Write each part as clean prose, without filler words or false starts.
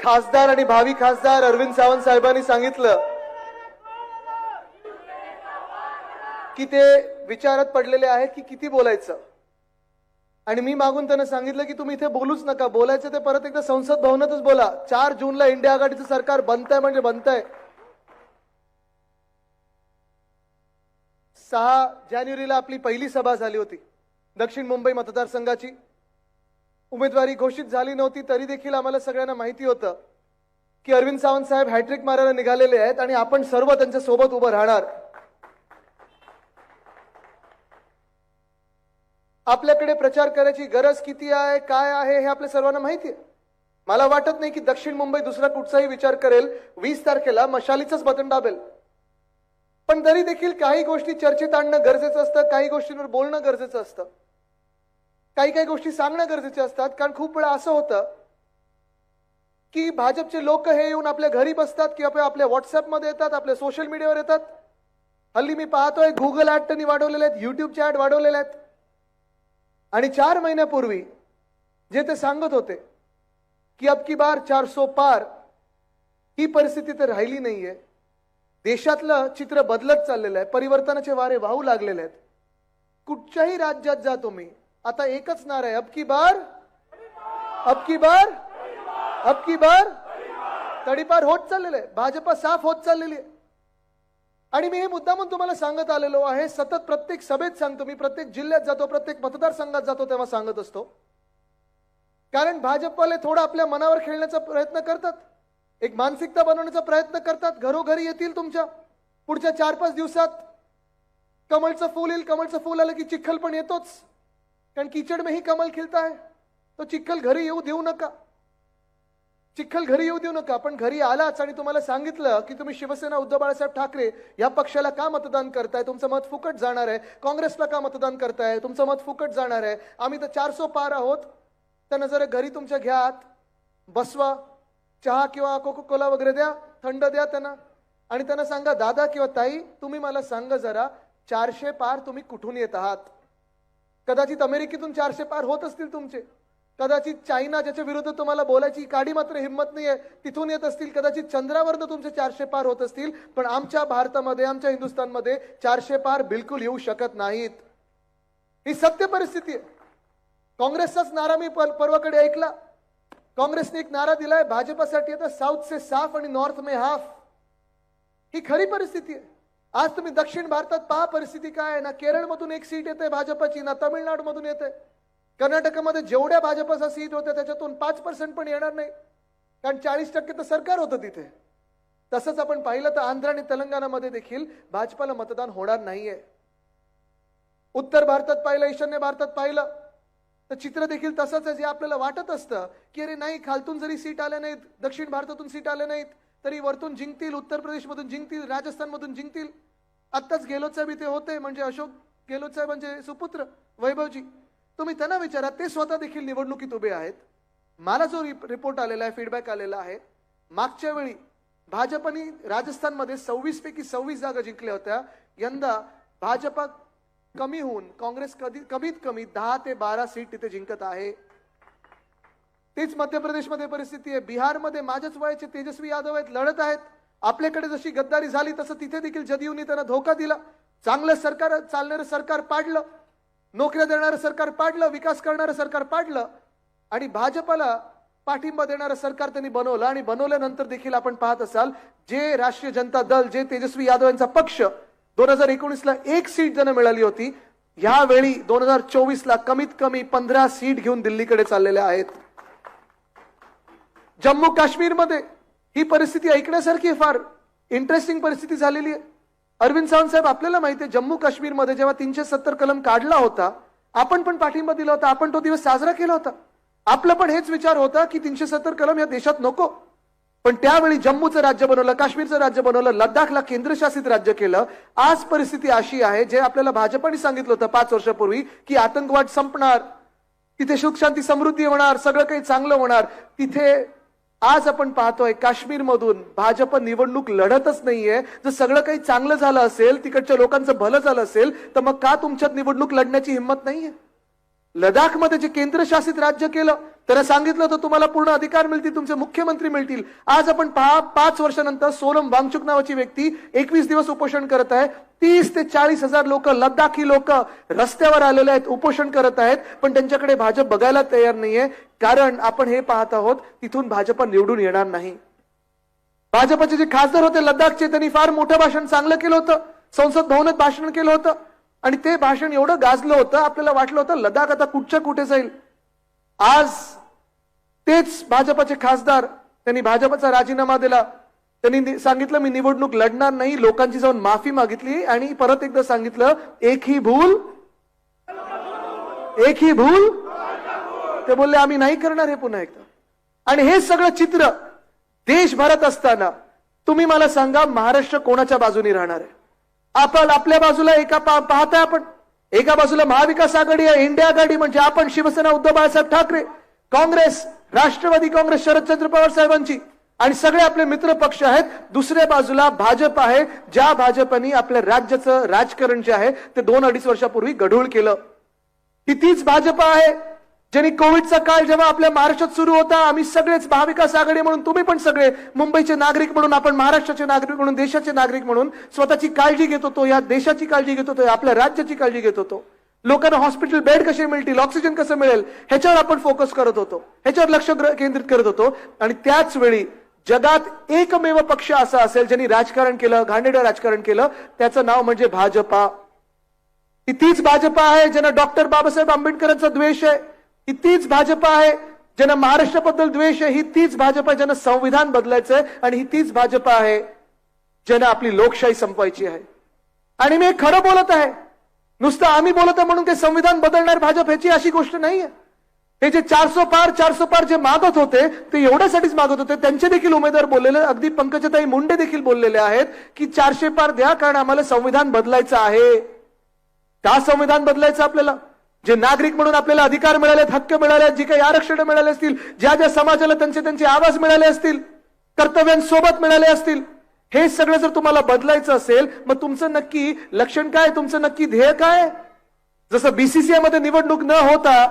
खासदार आणि भावी खासदार अरविंद सावंत साहेबांनी सांगितलं की ते विचारात पडलेले आहेत की किती बोलायचं, आणि मी मागून त्यांना सांगितलं की तुम्ही इथे बोलूच नका, बोलायचं ते परत एकदा संसद भवनातच बोला. 4 जूनला इंडिया आघाडीचं सरकार बनतंय म्हणजे बनतंय. 6 जानेवारीला आपली पहिली सभा झाली होती. दक्षिण मुंबई मतदारसंघाची उमेदवारी घोषित झाली नव्हती तरी देखील आम्हाला सगळ्यांना माहिती होतं की अरविंद सावंत साहेब हॅट्रिक मारायला निघालेले आहेत आणि आपण सर्व त्यांच्या सोबत उभं राहणार. आपल्याकडे प्रचार करायची गरज किती आहे, काय आहे हे आपल्या सर्वांना माहिती आहे. मला वाटत नाही की दक्षिण मुंबई दुसरा कुठचाही विचार करेल 20 तारखेला मशालीचंच बटन दाबेल. पण तरी देखील काही गोष्टी चर्चेत आणणं गरजेचं असतं, काही गोष्टींवर बोलणं गरजेचं असतं, काही गोष्टी सांगणं गरजेचे असतात. कारण खूप वेळा असं होतं की भाजपचे लोक हे येऊन आपल्या घरी बसतात किंवा आपल्या व्हॉट्सअपमध्ये येतात, आपल्या सोशल मीडियावर येतात. हल्ली मी पाहतोय गुगल ऍड त्यांनी वाढवलेले आहेत, युट्यूबचे ऍड वाढवलेले आहेत. आणि 4 महिन्यापूर्वी जे ते सांगत होते की अब की बार 400 पार, ही परिस्थिती तर राहिली नाहीये. देशातलं चित्र बदलत चाललेलं आहे, परिवर्तनाचे वारे वाहू लागलेले आहेत. कुठच्याही राज्यात जा तुम्ही, आता एकच नारा आहे, अब की बार, अब की बार, अब की बार. तडीपार होत चाललेलं आहे, भाजपा साफ होत चाललेली आहे. आणि मी हे मुद्दामून तुम्हाला सांगत आलेलो आहे, सतत प्रत्येक सभेत सांगतो, मी प्रत्येक जिल्ह्यात जातो, प्रत्येक मतदारसंघात जातो तेव्हा सांगत असतो. कारण भाजपवाले थोडं आपल्या मनावर खेळण्याचा प्रयत्न करतात, एक मानसिकता बनवण्याचा प्रयत्न करतात. घरोघरी येतील तुमच्या पुढच्या 4-5 दिवसात. कमळचं फूल येईल, कमळचं फूल आलं की चिखल पण येतोच, कारण कीचड़ में ही कमल खिलता है. तो चिखल घरी येऊ देऊ नका, चिखल घरी येऊ देऊ नका. पण घरी आलाच आणि तुम्हाला सांगितलं की तुम्ही शिवसेना उद्धव बाळासाहेब ठाकरे या पक्षाला का मतदान करताय, तुमचं मत फुकट जाणार आहे. काँग्रेसला का मतदान करताय, तुमचं मत फुकट जाणार आहे. आम्ही तर 400 पार आहोत. त्यांना जरा घरी तुमच्या घ्या, बसवा, चहा किंवा कोको कोला वगैरे द्या, थंड द्या त्यांना, आणि त्यांना सांगा, दादा किंवा ताई तुम्ही मला सांगा जरा 400 पार तुम्ही कुठून येत आहात. कदाचित अमेरिकेतून 400 पार होत असतील तुमचे, कदाचित चायना ज्याच्या विरुद्ध तुम्हाला बोलायची काडी मात्र हिंमत नाहीये तिथून येत असतील, कदाचित चंद्रावरनं तुमचे 400 पार होत असतील. पण आमच्या भारतामध्ये, आमच्या हिंदुस्थानमध्ये 400 पार बिलकुल येऊ शकत नाहीत. ही सत्य परिस्थिती आहे. काँग्रेसचाच नारा मी परवाकडे ऐकला. काँग्रेसने एक नारा दिलाय भाजपासाठी, आता साऊथ से साफ आणि नॉर्थ में हाफ. ही खरी परिस्थिती आहे. आज तुम्ही दक्षिण भारतात पहा परिस्थिती काय आहे ना. केरळमधून 1 सीट येते भाजपाची, ना तमिळनाडूमधून येते. कर्नाटकमध्ये जेवढ्या भाजपाचा सीट होत्या त्याच्यातून 5% पण येणार नाही, कारण 40% तर सरकार होतं तिथे. तसंच आपण पाहिलं तर आंध्र आणि तेलंगणामध्ये देखील भाजपाला मतदान होणार नाहीये. उत्तर भारतात पाहिलं, ईशान्य भारतात पाहिलं तर चित्र देखील तसंच आहे. जे आपल्याला वाटत असतं की अरे नाही, खालतून जरी सीट आल्या नाहीत, दक्षिण भारतातून सीट आल्या नाहीत तरी वरतून जिंकतील, उत्तर प्रदेशमधून जिंकतील, राजस्थानमधून जिंकतील. आत्ताच गेहलोत साहेब इथे होते, म्हणजे अशोक गेहलोत साहेब म्हणजे सुपुत्र वैभवजी. तुम्ही त्यांना विचारा, ते स्वतः देखील निवडणुकीत उभे आहेत. मला जो रिपोर्ट आलेला आहे, फीडबॅक आलेला आहे, मागच्या वेळी भाजपने राजस्थानमध्ये 26 पैकी 26 जागा जिंकल्या होत्या. यंदा भाजपा कमी होऊन काँग्रेस कमीत कमी 10 ते 12 सीट तिथे जिंकत आहे. तेच मध्य प्रदेशमध्ये परिस्थिती आहे. बिहारमध्ये माझ्याच वयाचे तेजस्वी यादव आहेत, लढत आहेत. आपल्याकडे जशी गद्दारी झाली तसं तिथे देखील जदयूने त्यांना धोका दिला. चांगलं सरकार चालणारं सरकार पाडलं, नोकऱ्या देणारं सरकार पाडलं, विकास करणारं सरकार पाडलं, आणि भाजपला पाठिंबा देणारं सरकार त्यांनी बनवलं. आणि बनवल्यानंतर देखील आपण पाहत असाल, जे राष्ट्रीय जनता दल, जे तेजस्वी यादव यांचा पक्ष 2019ला 1 सीट ज्यांना मिळाली होती, यावेळी 2024ला कमीत कमी 15 सीट घेऊन दिल्लीकडे चाललेल्या आहेत. जम्मू काश्मीरमध्ये ही परिस्थिती ऐकण्यासारखी आहे, फार इंटरेस्टिंग परिस्थिती झालेली आहे. अरविंद सावंत साहेब, आपल्याला माहिती आहे जम्मू काश्मीरमध्ये जेव्हा 370 कलम काढला होता, आपण पण पाठिंबा दिला होता, आपण तो दिवस साजरा केला होता. आपला पण हेच विचार होता की 370 कलम या देशात नको. पण त्यावेळी जम्मूचं राज्य बनवलं, काश्मीरचं राज्य बनवलं, लडाखला केंद्रशासित राज्य केलं. आज परिस्थिती अशी आहे, जे आपल्याला भाजपाने सांगितलं होतं 5 वर्षापूर्वी की आतंकवाद संपणार, तिथे सुख शांती समृद्धी होणार, सगळं काही चांगलं होणार, तिथे आज आपण पाहतोय काश्मीरमधून भाजप निवडणूक लढतच नाहीये. जर सगळं काही चांगलं झालं असेल, तिकडच्या लोकांचं भलं झालं असेल, तर मग का तुमच्यात निवडणूक लढण्याची हिंमत नाहीये? लडाखमध्ये जे केंद्रशासित राज्य केलं त्यांना सांगितलं होतं तुम्हाला पूर्ण अधिकार मिळतील, तुमचे मुख्यमंत्री मिळतील. आज आपण 5 वर्षानंतर सोनम वांगचुक नावाची व्यक्ती 21 दिवस उपोषण करत आहे. 30 ते 40 हजार लोक, लद्दाखी लोक रस्त्यावर आलेले आहेत, उपोषण करत आहेत. पण त्यांच्याकडे भाजप बघायला तयार नाहीये, कारण आपण हे पाहत आहोत तिथून भाजप निवडून येणार नाही. भाजपचे जे खासदार होते लद्दाखचे, त्यांनी फार मोठं भाषण चांगलं केलं होतं, संसद भवनात भाषण केलं होतं आणि ते भाषण एवढं गाजलं होतं, आपल्याला वाटलं होतं लद्दाख आता कुठच्या कुठे जाईल. आज तेच भाजपचे खासदार, त्यांनी भाजपचा राजीनामा दिला. त्यांनी सांगितलं मी निवडणूक लढणार नाही, लोकांची जाऊन माफी मागितली आणि परत एकदा सांगितलं एक ही भूल. ते बोलले आम्ही नाही करणार हे पुन्हा एकदा. आणि हे सगळं चित्र देशभरात असताना तुम्ही मला सांगा महाराष्ट्र कोणाच्या बाजूने राहणार आहे? आपण आपल्या बाजूला पाहताय, आपण एका बाजूला महाविकास आघाडी आहे, इंडिया आघाडी म्हणजे आपण, शिवसेना उद्धव बाळासाहेब ठाकरे, काँग्रेस, राष्ट्रवादी काँग्रेस शरदचंद्र पवार साहेबांची आणि सगळे आपले मित्र पक्ष आहेत. दुसऱ्या बाजूला भाजप आहे, ज्या भाजपनी आपल्या राज्याचं राजकारण जे आहे ते 2-2.5 वर्षापूर्वी गढूळ केलं. ही तीच भाजप आहे ज्यांनी कोविडचा काळ जेव्हा आपल्या महाराष्ट्रात सुरू होता, आम्ही सगळेच महाविकास आघाडी म्हणून, तुम्ही पण सगळे मुंबईचे नागरिक म्हणून, आपण महाराष्ट्राचे नागरिक म्हणून, देशाचे नागरिक म्हणून स्वतःची काळजी घेत होतो, या देशाची काळजी घेत होतो, आपल्या राज्याची काळजी घेत होतो. लोकांना हॉस्पिटल बेड कसे मिळतील, ऑक्सिजन कसं मिळेल ह्याच्यावर आपण फोकस करत होतो, ह्याच्यावर लक्ष केंद्रित करत होतो. आणि त्याच वेळी जगात एकमेव पक्ष असा असेल ज्यांनी राजकारण केलं, घाणेरडं राजकारण केलं, त्याचं नाव म्हणजे भाजपा. ही तीच भाजपा आहे ज्यांना डॉक्टर बाबासाहेब आंबेडकरांचा द्वेष आहे. ही तीच भाजपा आहे ज्यांना महाराष्ट्राबद्दल द्वेष आहे. ही तीच भाजपा ज्यांना संविधान बदलायचंय आणि ही तीच भाजपा आहे ज्यांना आपली लोकशाही संपवायची आहे. आणि मी खरं बोलत आहे, नुसतं आम्ही बोलत आहे म्हणून ते संविधान बदलणार भाजप ह्याची अशी गोष्ट नाहीये. हे जे 400 पार जे मागत होते ते एवढ्यासाठीच मागत होते. त्यांचे देखील उमेदवार बोललेले, अगदी पंकजाताई मुंडे देखील बोललेले आहेत की 400 पार द्या, कारण आम्हाला संविधान बदलायचं आहे. का संविधान बदलायचं आपल्याला? जे नागरिक म्हणून आपल्याला अधिकार मिळालेत, हक्क मिळाले, जी काही आरक्षण मिळाले असतील, ज्या ज्या समाजाला त्यांचे आवाज मिळाले असतील, कर्तव्यांसोबत मिळाले असतील, हे सगळं जर तुम्हाला बदलायचं असेल मग तुमचं नक्की लक्षण काय, तुमचं नक्की ध्येय काय? जसं बीसीसीआय मध्ये निवडणूक न होता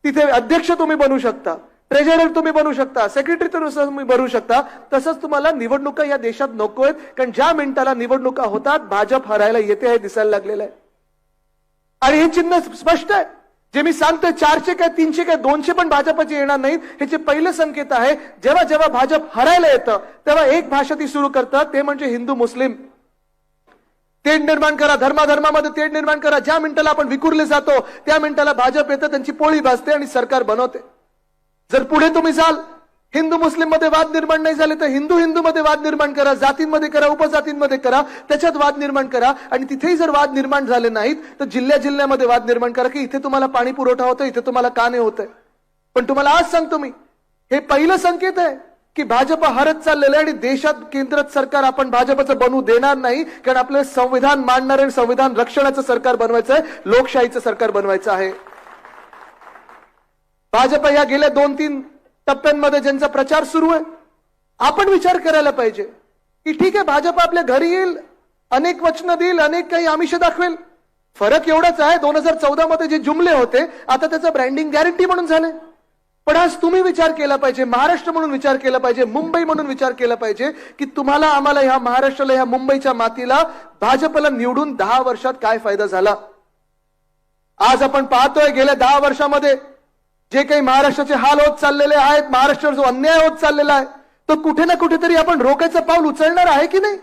तिथे अध्यक्ष तुम्ही बनू शकता, ट्रेझरर तुम्ही बनू शकता, सेक्रेटरी तुम्ही बनू शकता, तसंच तुम्हाला निवडणुका या देशात नकोयत. कारण ज्या मिनिटाला निवडणुका होतात भाजप हरायला येते हे दिसायला लागलेलं आहे. आणि हे चिन्ह स्पष्ट आहे. जे मी सांगतोय 400 काय 300 काय 200 पण भाजपचे येणार नाहीत, ह्याचे पहिले संकेत आहे जेव्हा जेव्हा भाजप हरायला येतं तेव्हा एक भाषा ती सुरू करतात, ते म्हणजे हिंदू मुस्लिम तेढ निर्माण करा, धर्माधर्मामध्ये तेढ निर्माण करा. ज्या मिनिटाला आपण विखुरले जातो त्या मिनिटाला भाजप येतं, त्यांची पोळी भाजते आणि सरकार बनवते. जर पुढे तुम्ही जाल, हिंदू मुस्लिम मध्ये वाद निर्माण नाही झाले तर हिंदू हिंदू मध्ये वाद निर्माण करा, जातींमध्ये करा, उपजातींमध्ये करा, त्याच्यात वाद निर्माण करा. आणि तिथेही जर वाद निर्माण झाले नाहीत तर जिल्ह्यामध्ये वाद निर्माण करा की इथे तुम्हाला पाणी पुरवठा होतोय, इथे तुम्हाला का नाही होतंय. पण तुम्हाला आज सांगतो मी, हे पहिलं संकेत आहे की भाजप हरत चाललेलं आहे आणि देशात केंद्रात सरकार आपण भाजपचं बनवू देणार नाही. कारण आपलं संविधान मांडणारे आणि संविधान रक्षणाचं सरकार बनवायचं आहे, लोकशाहीचं सरकार बनवायचं आहे. भाजप या गेल्या 2-3 टप्प्यांमध्ये ज्यांचा प्रचार सुरू आहे, आपण विचार करायला पाहिजे की ठीक आहे भाजप आपल्या घरी येईल, अनेक वचनं देईल, अनेक काही आमिष दाखवेल. फरक एवढाच आहे 2014 मध्ये जे जुमले होते आता त्याचं ब्रँडिंग गॅरंटी म्हणून झाले. पण आज तुम्ही विचार केला पाहिजे, महाराष्ट्र म्हणून विचार केला पाहिजे, मुंबई म्हणून विचार केला पाहिजे की तुम्हाला आम्हाला ह्या महाराष्ट्राला, ह्या मुंबईच्या मातीला भाजपला निवडून 10 वर्षात काय फायदा झाला. आज आपण पाहतोय गेल्या 10 वर्षामध्ये जे काही महाराष्ट्राचे हाल होत चाललेले आहेत, महाराष्ट्रावर जो अन्याय होत चाललेला आहे तो कुठे ना कुठेतरी आपण रोखायचं पाऊल उचलणार आहे की नाही.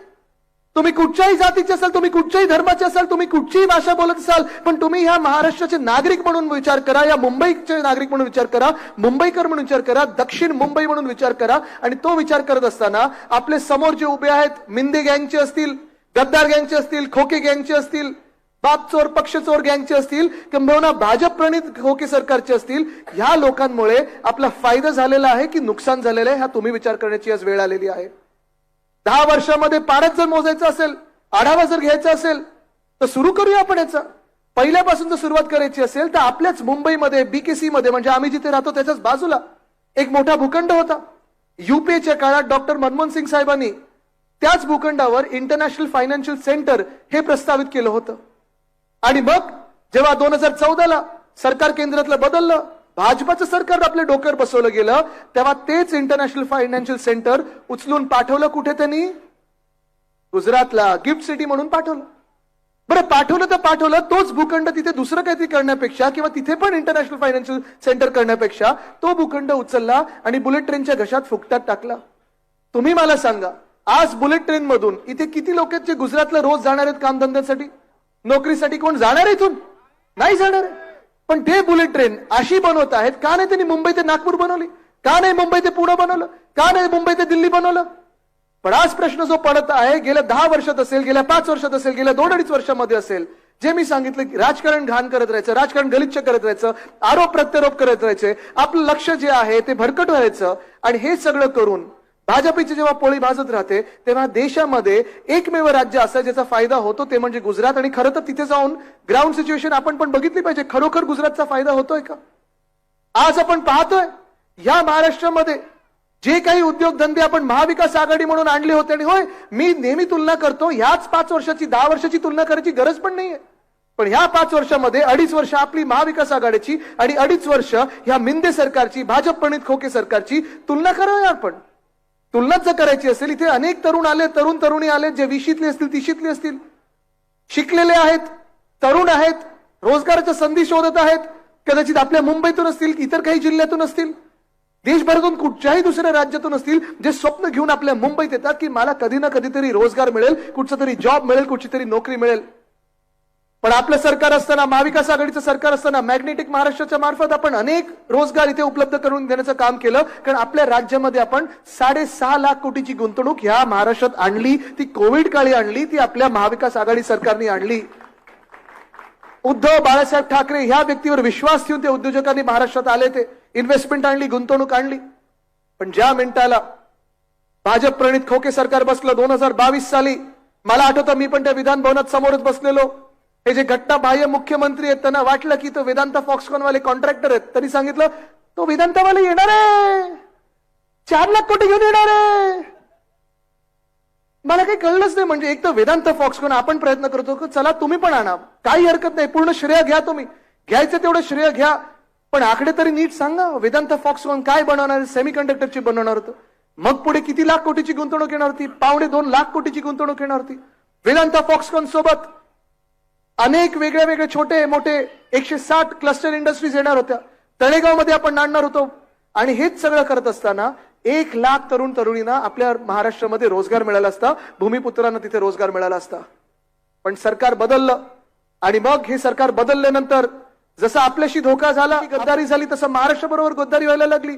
तुम्ही कुठच्याही जातीचे असाल, तुम्ही कुठच्याही धर्माचे असाल, तुम्ही कुठचीही भाषा बोलत असाल, पण तुम्ही ह्या महाराष्ट्राचे नागरिक म्हणून विचार करा, या मुंबईचे नागरिक म्हणून विचार करा, मुंबईकर म्हणून विचार करा, दक्षिण मुंबई म्हणून विचार करा. आणि तो विचार करत असताना आपले समोर जे उभे आहेत, मिंदे गँगचे असतील, गद्दार गँगचे असतील, खोके गँगचे असतील, बाप चोर पक्ष चोर गँगचे असतील, किंबहुना भाजप प्रणित खोके सरकारचे असतील, ह्या लोकांमुळे आपला फायदा झालेला आहे की नुकसान झालेलं आहे, हा तुम्ही विचार करण्याची आज वेळ आलेली आहे. 10 वर्षामध्ये पारच जर मोजायचं असेल, आढावा जर घ्यायचा असेल तर सुरू करूया आपण याचा. पहिल्यापासून जर सुरुवात करायची असेल तर आपल्याच मुंबईमध्ये बीकेसी मध्ये, म्हणजे आम्ही जिथे राहतो त्याच्याच बाजूला एक मोठा भूखंड होता. युपीएच्या काळात डॉक्टर मनमोहन सिंग साहेबांनी त्याच भूखंडावर इंटरनॅशनल फायनान्शियल सेंटर हे प्रस्तावित केलं होतं. आणि मग जेव्हा 2014ला सरकार केंद्रातलं बदललं, भाजपाचं सरकार आपल्या डोक्यावर बसवलं गेलं तेव्हा तेच इंटरनॅशनल फायनान्शियल सेंटर उचलून पाठवलं कुठे त्यांनी? गुजरातला गिफ्ट सिटी म्हणून पाठवलं. बरं पाठवलं तर पाठवलं, तोच भूखंड तिथे दुसरं काहीतरी करण्यापेक्षा किंवा तिथे पण इंटरनॅशनल फायनान्शियल सेंटर करण्यापेक्षा तो भूखंड उचलला आणि बुलेट ट्रेनच्या घशात फुकटात टाकला. तुम्ही मला सांगा, आज बुलेट ट्रेन मधून इथे किती लोक आहेत जे गुजरातला रोज जाणार आहेत कामधंद्यासाठी, नोकरीसाठी? कोण जाणार आहे इथून? नाही जाणार आहे. पण ते बुलेट ट्रेन अशी बनवत आहेत, का नाही त्यांनी मुंबई ते नागपूर बनवली? का नाही मुंबई ते पुणे बनवलं? का नाही मुंबई ते दिल्ली बनवलं? पण आज प्रश्न जो पडत आहे, गेल्या 10 वर्षात असेल, गेल्या 5 वर्षात असेल, गेल्या 2-2.5 वर्षामध्ये असेल, जे मी सांगितलं की राजकारण घाण करत राहायचं, राजकारण गलिच्छ करत राहायचं, आरोप प्रत्यारोप करत राहायचे, आपलं लक्ष जे आहे ते भरकट व्हायचं. आणि हे सगळं करून भाजपची जेव्हा पोळी भाजत राहते तेव्हा देशामध्ये एकमेव राज्य असं ज्याचा फायदा होतो ते म्हणजे गुजरात. आणि खरं तर तिथे जाऊन ग्राउंड सिच्युएशन आपण पण बघितली पाहिजे, खरोखर गुजरातचा फायदा होतोय का? आज आपण पाहतोय या महाराष्ट्रामध्ये जे काही उद्योगधंदे आपण महाविकास आघाडी म्हणून आणले होते, आणि होय मी नेहमी तुलना करतो, ह्याच 5 वर्षाची 10 वर्षाची तुलना करायची गरज पण नाहीये. पण ह्या 5 वर्षामध्ये 2.5 वर्ष आपली महाविकास आघाडीची आणि 2.5 वर्ष ह्या मिंदे सरकारची, भाजप प्रणित खोके सरकारची तुलना करावी. आपण तुलनाच जर करायची असेल, इथे अनेक तरुण आले, तरुण तरुणी आले, जे 20शीतले असतील, 30शीतले असतील, शिकलेले आहेत, तरुण आहेत, रोजगाराच्या संधी शोधत आहेत, कदाचित आपल्या मुंबईतून असतील, इतर काही जिल्ह्यातून असतील, देशभरातून कुठच्याही दुसऱ्या राज्यातून असतील, जे स्वप्न घेऊन आपल्या मुंबईत येतात की मला कधी ना कधीतरी रोजगार मिळेल, कुठचा तरी जॉब मिळेल, कुठची तरी नोकरी मिळेल. पण आपलं सरकार असताना, महाविकास आघाडीचं सरकार असताना मॅग्नेटिक महाराष्ट्राच्या मार्फत आपण अनेक रोजगार इथे उपलब्ध करून देण्याचं काम केलं. कारण आपल्या राज्यामध्ये आपण 6.5 लाख कोटीची गुंतवणूक ह्या महाराष्ट्रात आणली. ती कोविड काळी आणली, ती आपल्या महाविकास आघाडी सरकारने आणली. उद्धव बाळासाहेब ठाकरे ह्या व्यक्तीवर विश्वास ठेवून ते उद्योजकांनी महाराष्ट्रात आले, ते इन्व्हेस्टमेंट आणली, गुंतवणूक आणली. पण ज्या मिनिटाला भाजप प्रणित खोके सरकार बसलं 2022 साली, मला आठवतं मी पण त्या विधान भवनात समोरच बसलेलो. हे जे घटनाबाह्य मुख्यमंत्री आहेत त्यांना वाटलं की तो वेदांता फॉक्सकॉन वाले कॉन्ट्रॅक्टर आहेत, त्यांनी सांगितलं तो वेदांतावाले येणार आहे, 4 लाख कोटी घेऊन येणार आहे. मला काही कळलंच नाही. म्हणजे एक तर वेदांता फॉक्सकॉन आपण प्रयत्न करतो की चला तुम्ही पण आणा, काही हरकत नाही, पूर्ण श्रेय घ्या, तुम्ही घ्यायचं तेवढं श्रेय घ्या, पण आकडे तरी नीट सांगा. वेदांता फॉक्सकॉन काय बनवणार? सेमीकंडक्टरची बनवणार होतं. मग पुढे किती लाख कोटीची गुंतवणूक येणार होती? 2.25 लाख कोटीची गुंतवणूक येणार होती. वेदांता फॉक्सकॉन सोबत अनेक वेगळे वेगळे छोटे मोठे 160 क्लस्टर इंडस्ट्रीज येणार होत्या. तळेगाव मध्ये आपण आणणार होतो. आणि हेच सगळं करत असताना 1 लाख तरुण तरुणींना आपल्या महाराष्ट्रामध्ये रोजगार मिळाला असता, भूमिपुत्रांना तिथे रोजगार मिळाला असता. पण सरकार बदललं. आणि मग हे सरकार बदलल्यानंतर जसं आपल्याशी धोका झाला, गद्दारी झाली, तसं महाराष्ट्राबरोबर गद्दारी व्हायला लागली.